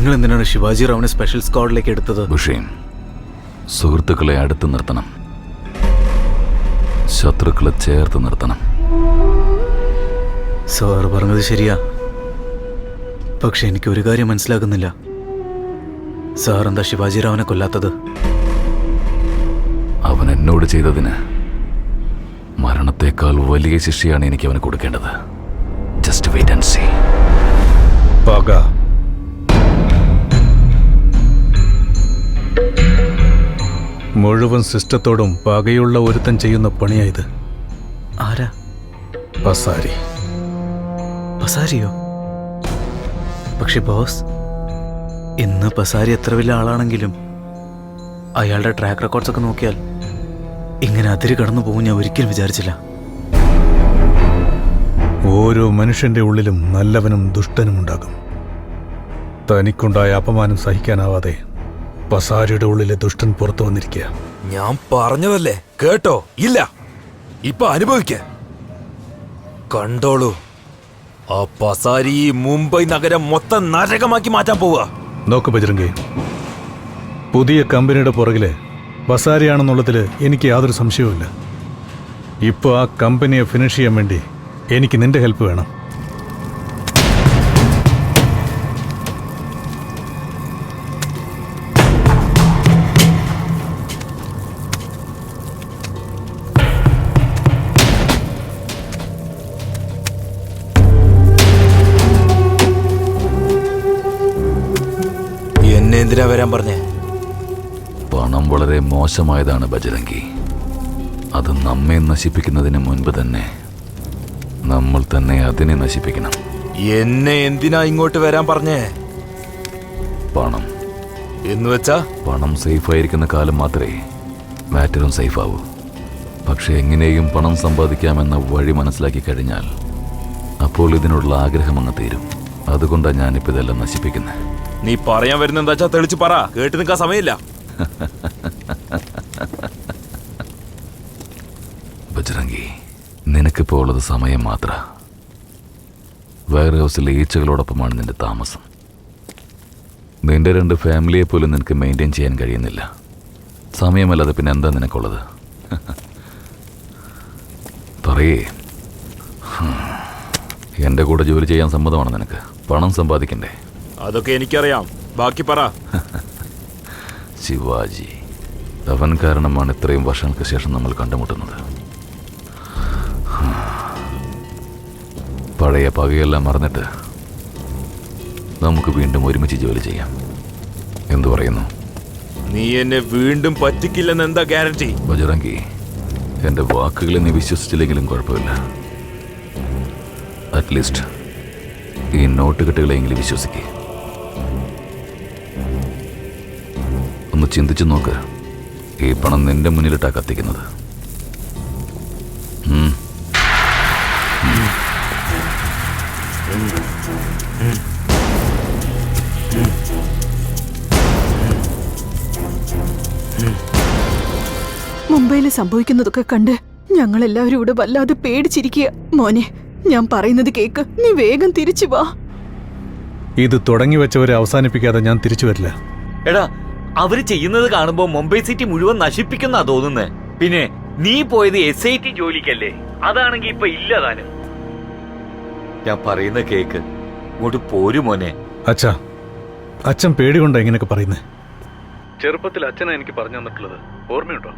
നിങ്ങൾ എന്തിനാണ് ശിവാജി റാവിനെ സ്പെഷ്യൽ സ്ക്വാഡിലേക്ക് എടുത്തത്? ബുഷീൻ, സുഹൃത്തുക്കളെ അടുത്ത് നിർത്തണം, ശത്രുക്കളെ ചേർത്ത് നിർത്തണം. സാർ പറഞ്ഞത് ശരിയാ. പക്ഷെ എനിക്ക് ഒരു കാര്യം മനസ്സിലാകുന്നില്ല. സാർ എന്താ ശിവാജി റാവിനെ കൊല്ലാത്തത്? അവൻ എന്നോട് ചെയ്തതിന് മരണത്തേക്കാൾ വലിയ ശിക്ഷയാണ് എനിക്ക് അവന് കൊടുക്കേണ്ടത്. Just wait and see. പക മുഴുവൻ സിസ്റ്റത്തോടും പകയുള്ള ഒരുത്തൻ ചെയ്യുന്ന പണിയായത്. ആരാ? പസാരി. പസാരിയോ? പക്ഷെ ബോസ്, ഇന്ന് പസാരി എത്ര വലിയ ആളാണെങ്കിലും അയാളുടെ ട്രാക്ക് റെക്കോർഡ്സ് ഒക്കെ നോക്കിയാൽ ഇങ്ങനെ അതിര് കടന്നു പോകും ഞാൻ ഒരിക്കലും വിചാരിച്ചില്ല. ഓരോ മനുഷ്യന്റെ ഉള്ളിലും നല്ലവനും ദുഷ്ടനും ഉണ്ടാകും. തനിക്കുണ്ടായ അപമാനം സഹിക്കാനാവാതെ പസാരിയുടെ ഉള്ളിലെ ദുഷ്ടൻ പുറത്തു വന്നിരിക്കുക. ഞാൻ പറഞ്ഞതല്ലേ കേട്ടോ? ഇല്ല, ഇപ്പൊ അനുഭവിക്ക. കണ്ടോളൂ, ആ പസാരി മുംബൈ നഗരം മൊത്തം നരകമാക്കി മാറ്റാൻ പോവുക. നോക്ക് ബജ്രംഗി, പുതിയ കമ്പനിയുടെ പുറകില് പസാരിയാണെന്നുള്ളതിൽ എനിക്ക് യാതൊരു സംശയവുമില്ല. ഇപ്പോൾ ആ കമ്പനിയെ ഫിനിഷ് ചെയ്യാൻ വേണ്ടി എനിക്ക് നിന്റെ ഹെൽപ്പ് വേണം. എന്നെ എന്തിനാ വരാൻ പറഞ്ഞേ? പണം വളരെ മോശമായതാണ് ബജരംഗി. അത് നമ്മെ നശിപ്പിക്കുന്നതിന് മുൻപ് തന്നെ നമ്മൾ തന്നെ അതിനെ നശിപ്പിക്കണം. എന്നെ എന്തിനാ ഇങ്ങോട്ട് വരാൻ പറഞ്ഞേ? പണം എന്ന് വെച്ചാ? പണം സേഫായിരിക്കുന്ന കാലം മാത്രമേ മാറ്ററും സേഫ് ആവൂ. പക്ഷെ എങ്ങനെയും പണം സമ്പാദിക്കാമെന്ന വഴി മനസ്സിലാക്കി കഴിഞ്ഞാൽ അപ്പോൾ ഇതിനുള്ള ആഗ്രഹം അങ്ങ് തീരും. അതുകൊണ്ടാണ് ഞാനിപ്പോൾ ഇതെല്ലാം നശിപ്പിക്കുന്നത്. നീ പറയാൻ വരുന്ന എന്താ വെച്ചാ തെളിച്ച് പറ, കേട്ട് നിൽക്കാൻ സമയമില്ല. ബജ്രംഗി, നിനക്കിപ്പോൾ ഉള്ളത് സമയം മാത്ര. വെയർ ഹൗസിലെ ഈച്ചകളോടൊപ്പമാണ് നിന്റെ താമസം. നിന്റെ 2 ഫാമിലിയെ പോലും നിനക്ക് മെയിൻറ്റെയിൻ ചെയ്യാൻ കഴിയുന്നില്ല. സമയമല്ലാതെ പിന്നെ എന്താ നിനക്കുള്ളത്? പറയേ, എൻ്റെ കൂടെ ജോലി ചെയ്യാൻ സമ്മതമാണ് നിനക്ക്? പണം സമ്പാദിക്കണ്ടേ? അതൊക്കെ എനിക്കറിയാം, ബാക്കി പറ. ശിവാജി, അവൻ കാരണമാണ് ഇത്രയും വർഷങ്ങൾക്ക് ശേഷം നമ്മൾ കണ്ടുമുട്ടുന്നത്. പഴയ പകയെല്ലാം മറന്നിട്ട് നമുക്ക് വീണ്ടും ഒരുമിച്ച് ജോലി ചെയ്യാം. എന്തു പറയുന്നു? നീ എന്നെ വീണ്ടും പറ്റിക്കില്ലെന്ന് എന്താ ഗ്യാരണ്ടി? ബജറംഗി, എൻ്റെ വാക്കുകളെ നീ വിശ്വസിച്ചില്ലെങ്കിലും കുഴപ്പമില്ല. അറ്റ്ലീസ്റ്റ് ഈ നോട്ടുകെട്ടുകളെങ്കിലും വിശ്വസിക്കേ. ഒന്ന് ചിന്തിച്ചു നോക്ക്, ഈ പണം നിന്റെ മുന്നിലിട്ടാ കത്തിക്കുന്നത്. മുംബൈയിൽ സംഭവിക്കുന്നതൊക്കെ കണ്ട് ഞങ്ങളെല്ലാവരും ഇവിടെ വല്ലാതെ പേടിച്ചിരിക്കുക. മോനെ, ഞാൻ പറയുന്നത് കേക്ക്, നീ വേഗം തിരിച്ചു വാ. ഇത് തുടങ്ങി വെച്ചവരെ അവസാനിപ്പിക്കാതെ ഞാൻ തിരിച്ചു വരില്ല. എടാ, അവര് ചെയ്യുന്നത് കാണുമ്പോ മുംബൈ സിറ്റി മുഴുവൻ നശിപ്പിക്കുന്ന തോന്നുന്നേ. പിന്നെ നീ പോയത് SIT ജോലിക്കല്ലേ? അതാണെങ്കി ഇപ്പൊ ഇല്ലതാനും. ഞാൻ പറയുന്ന കേക്ക്, ഇങ്ങോട്ട് പോരു മോനെ. അച്ഛാ, അച്ഛൻ പേടികൊണ്ടാ ഇങ്ങനെയൊക്കെ പറയുന്നേ. ചെറുപ്പത്തിൽ അച്ഛനാ എനിക്ക് പറഞ്ഞു തന്നിട്ടുള്ളത്, ഓർമ്മയുണ്ടോ?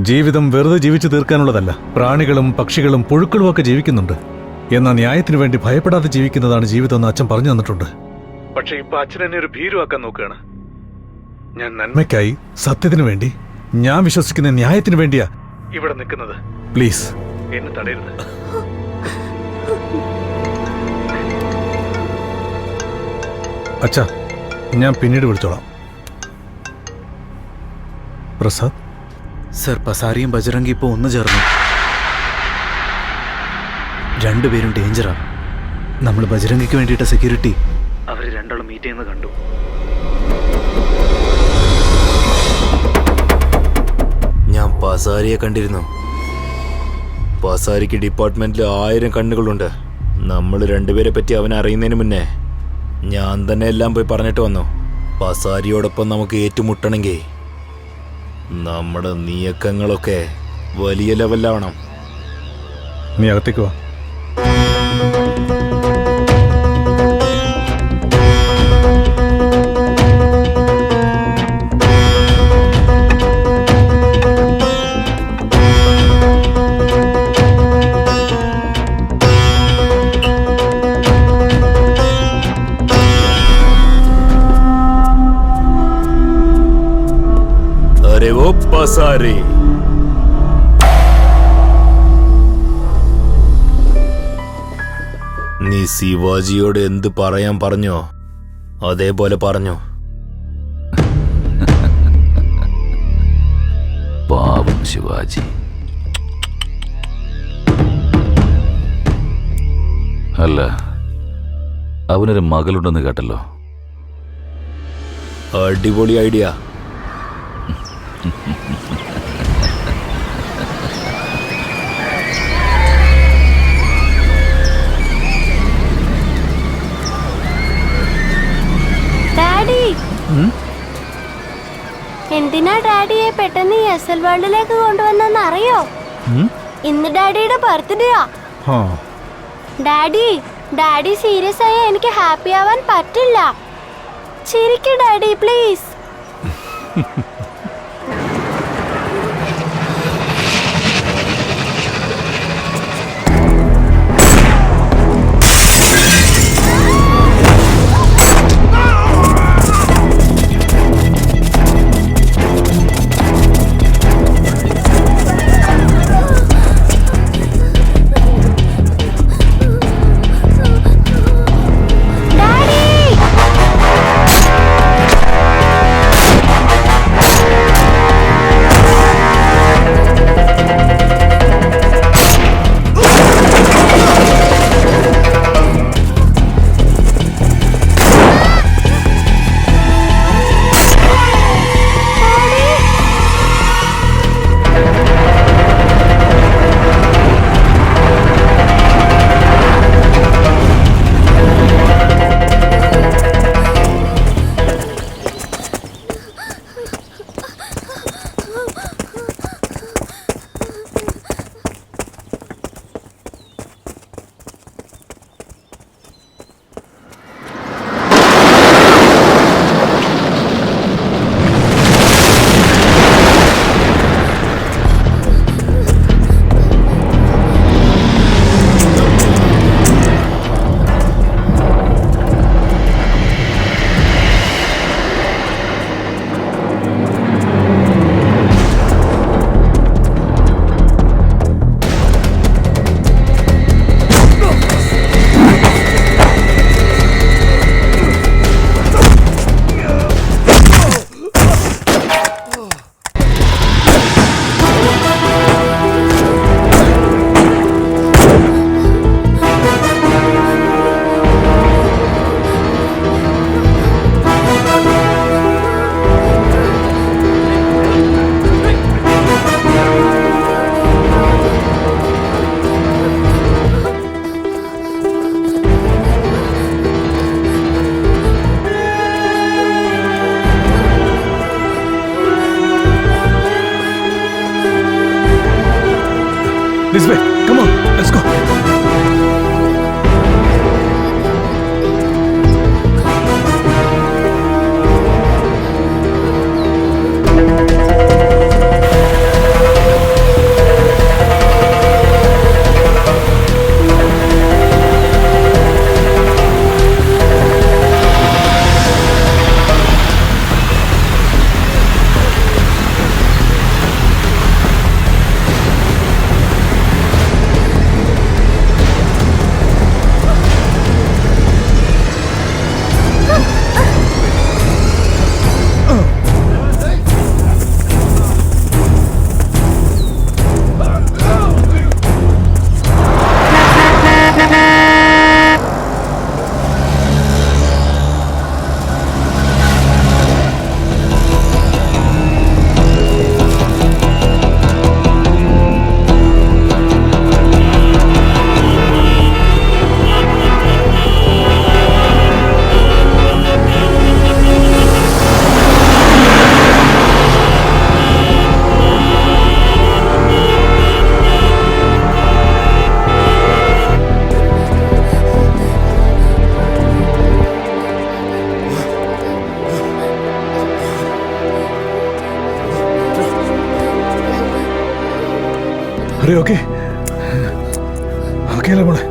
ജീവിതം വെറുതെ ജീവിച്ചു തീർക്കാനുള്ളതല്ല. പ്രാണികളും പക്ഷികളും പുഴുക്കളും ഒക്കെ ജീവിക്കുന്നുണ്ട്. എന്നാൽ ന്യായത്തിന് വേണ്ടി ഭയപ്പെടാതെ ജീവിക്കുന്നതാണ് ജീവിതം എന്ന് അച്ഛൻ പറഞ്ഞു തന്നിട്ടുണ്ട്. പക്ഷെ ഇപ്പൊ അച്ഛൻ എന്നെ ഒരു ഭീരുവാക്കാൻ നോക്കുകയാണ്. ഞാൻ നന്മയ്ക്കായി, സത്യത്തിനു വേണ്ടി, ഞാൻ വിശ്വസിക്കുന്ന ന്യായത്തിന് വേണ്ടിയാ ഇവിടെ നിൽക്കുന്നത്. പ്ലീസ് എന്നെ തടയരുത്. അച്ഛാ, ഞാൻ പിന്നീട് വിളിച്ചോളാം. പ്രസാദ് സർ, പസാരിയും ബജറംഗി ഇപ്പോൾ ഒന്ന് ചേർന്നു. 2 പേരും ഡേഞ്ചറാ. നമ്മൾ ബജറംഗിക്ക് വേണ്ടിയിട്ട സെക്യൂരിറ്റി അവർ 2 മീറ്റ് ചെയ്യുന്നത് കണ്ടു. ഞാൻ പസാരിയെ കണ്ടിരുന്നു. പസാരിക്ക് ഡിപ്പാർട്ട്മെന്റിൽ 1000 കണ്ണുകളുണ്ട്. നമ്മൾ 2 പേരെ പറ്റി അവൻ അറിയുന്നതിന് മുന്നേ ഞാൻ തന്നെ എല്ലാം പോയി പറഞ്ഞിട്ട് വന്നു. പസാരിയോടൊപ്പം നമുക്ക് ഏറ്റുമുട്ടണമെങ്കിൽ നമ്മുടെ നീക്കങ്ങളൊക്കെ വലിയ ലെവലിലാവണം. നീ അകത്തേക്ക് വാ. अरे वो पसारी, നീ ശിവാജിയോട് എന്ത് പറയാൻ പറഞ്ഞോ അതേപോലെ പറഞ്ഞു. പാവം ശിവാജി. അല്ല, അവനൊരു മകളുണ്ടെന്ന് കേട്ടല്ലോ. അടിപൊളി ഐഡിയ. ഡാഡി, എന്തിനാ ഡാഡിയെ പെട്ടെന്ന് എസ്എൽ വേൾഡിലേക്ക് കൊണ്ടുവന്നെന്ന് അറിയോ? ഇന്ന് ഡാഡിയുടെ ബർത്ത്ഡേയാ. ഡാഡി സീരിയസ് ആയ എനിക്ക് ഹാപ്പി ആവാൻ പറ്റില്ല. ചിരിക്ക് daddy please. This way. Come on, let's go. Okay okay അല്ലേ മോളെ?